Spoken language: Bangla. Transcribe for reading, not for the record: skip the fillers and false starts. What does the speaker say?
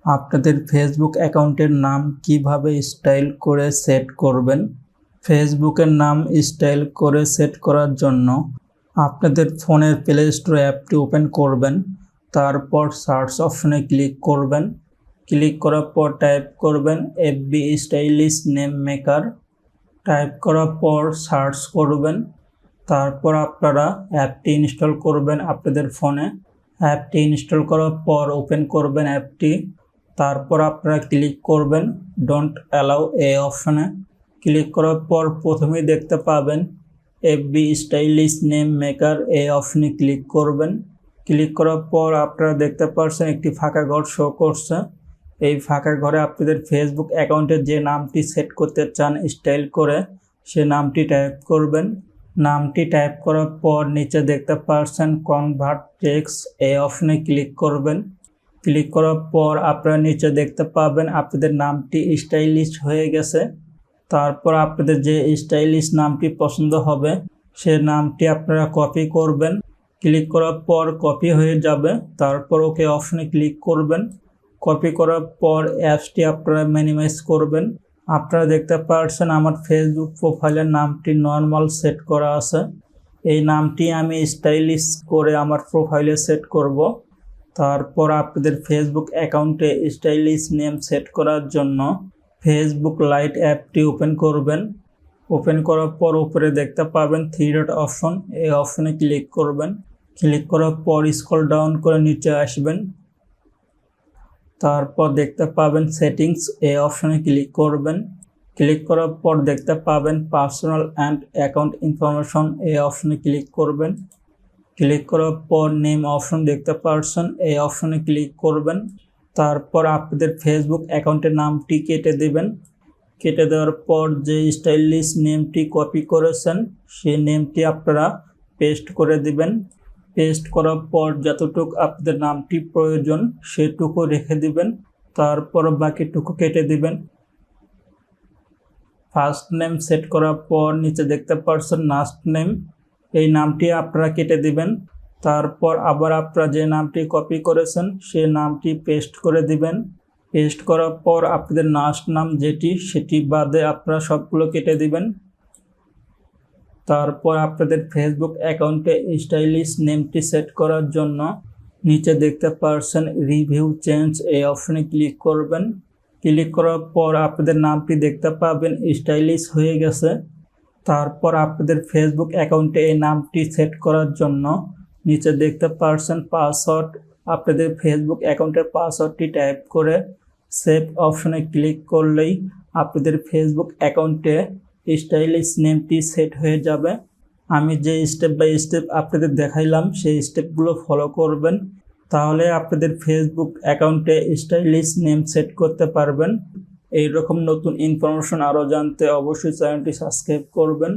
আপনাদের ফেসবুক অ্যাকাউন্টের নাম কিভাবে স্টাইল করে সেট করবেন। ফেসবুকের নাম স্টাইল করে সেট করার জন্য আপনাদের ফোনের প্লে স্টোর অ্যাপটি ওপেন করবেন, তারপর সার্চ অপশনে ক্লিক করবেন। ক্লিক করার পর টাইপ করবেন FB stylish name maker. Type করার পর সার্চ করবেন, তারপর আপনারা অ্যাপটি ইনস্টল করবেন আপনাদের ফোনে। অ্যাপটি ইনস্টল করার পর ওপেন করবেন অ্যাপটি, তারপর আপনারা ক্লিক করবেন ডোন্ট অ্যালাউ এই অপশনে। ক্লিক করার পর প্রথমেই দেখতে পাবেন এফবি স্টাইলিশ নেম মেকার এই অপশনে ক্লিক করবেন। ক্লিক করার পর আপনারা দেখতে পাচ্ছেন একটি ফাঁকা ঘর শো করছে। এই ফাঁকা ঘরে আপনাদের ফেসবুক অ্যাকাউন্টের যে নামটি সেট করতে চান স্টাইল করে, সে নামটি টাইপ করবেন। নামটি টাইপ করার পর নিচে দেখতে পাচ্ছেন কনভার্ট টেক্সট এই অপশনে ক্লিক করবেন। ক্লিক করার পর আপনারা নিচে দেখতে পাবেন আপনাদের নামটি স্টাইলিশ হয়ে গেছে। তারপর আপনাদের যে স্টাইলিশ নামটি পছন্দ হবে সে নামটি আপনারা কপি করবেন। ক্লিক করার পর কপি হয়ে যাবে, তারপর ওকে অপশনে ক্লিক করবেন। কপি করার পর অ্যাপসটি আপনারা মিনিমাইজ করবেন। আপনারা দেখতে পাচ্ছেন আমার ফেসবুক প্রোফাইলের নামটি নর্মাল সেট করা আছে। এই নামটি আমি স্টাইলিশ করে আমার প্রোফাইলে সেট করব। তারপর আপনাদের ফেসবুক অ্যাকাউন্টে স্টাইলিশ নেম সেট করার জন্য ফেসবুক লাইট অ্যাপটি ওপেন করবেন। ওপেন করার পর উপরে দেখতে পাবেন 3 ডট অপশন, এই অপশনে ক্লিক করবেন। ক্লিক করার পর স্ক্রল ডাউন করে নিচে আসবেন। তারপর দেখতে পাবেন সেটিংস এই অপশনে ক্লিক করবেন। ক্লিক করার পর দেখতে পাবেন পার্সোনাল অ্যান্ড অ্যাকাউন্ট ইনফরমেশন এই অপশনে ক্লিক করবেন। ক্লিক করার পর নেম অপশন দেখতে পাচ্ছেন, এই অপশনে ক্লিক করবেন। তারপর আপনাদের ফেসবুক অ্যাকাউন্টের নামটি কেটে দেবেন। কেটে দেওয়ার পর যে স্টাইলিশ নেমটি কপি করেছেন সেই নেমটি আপনারা পেস্ট করে দিবেন। পেস্ট করার পর যতটুকু আপনাদের নামটি প্রয়োজন সেটুকু রেখে দিবেন, তারপর বাকিটুকু কেটে দিবেন। ফার্স্ট নেম সেট করার পর নিচে দেখতে পাচ্ছেন লাস্ট নেম, এই নামটি আপনারা কেটে দিবেন। তারপর আবার আপনারা যে নামটি কপি করেছেন সেই নামটি পেস্ট করে দিবেন। পেস্ট করার পর আপনাদের লাস্ট নাম যেটি সেটি বাদে আপনারা সবগুলো কেটে দিবেন। তারপর আপনাদের ফেসবুক অ্যাকাউন্টে স্টাইলিশ নেমটি সেট করার জন্য নিচে দেখতে পাচ্ছেন রিভিউ চেঞ্জ এই অপশনে ক্লিক করবেন। ক্লিক করার পর আপনাদের নামটি দেখতে পাবেন স্টাইলিশ হয়ে গেছে। তারপর আপনাদের ফেসবুক অ্যাকাউন্টে এই নামটি সেট করার জন্য নিচে দেখতে পাচ্ছেন পাসওয়ার্ড। আপনাদের ফেসবুক অ্যাকাউন্টের পাসওয়ার্ডটি টাইপ করে সেভ অপশনে ক্লিক করলেই আপনাদের ফেসবুক অ্যাকাউন্টে স্টাইলিশ নেমটি সেট হয়ে যাবে। আমি যে স্টেপ বাই স্টেপ আপনাদের দেখাইলাম সেই স্টেপগুলো ফলো করবেন, তাহলে আপনাদের ফেসবুক অ্যাকাউন্টে স্টাইলিশ নেম সেট করতে পারবেন। এইরকম নতুন ইনফরমেশন আরও জানতে অবশ্যই চ্যানেলটি সাবস্ক্রাইব করবেন।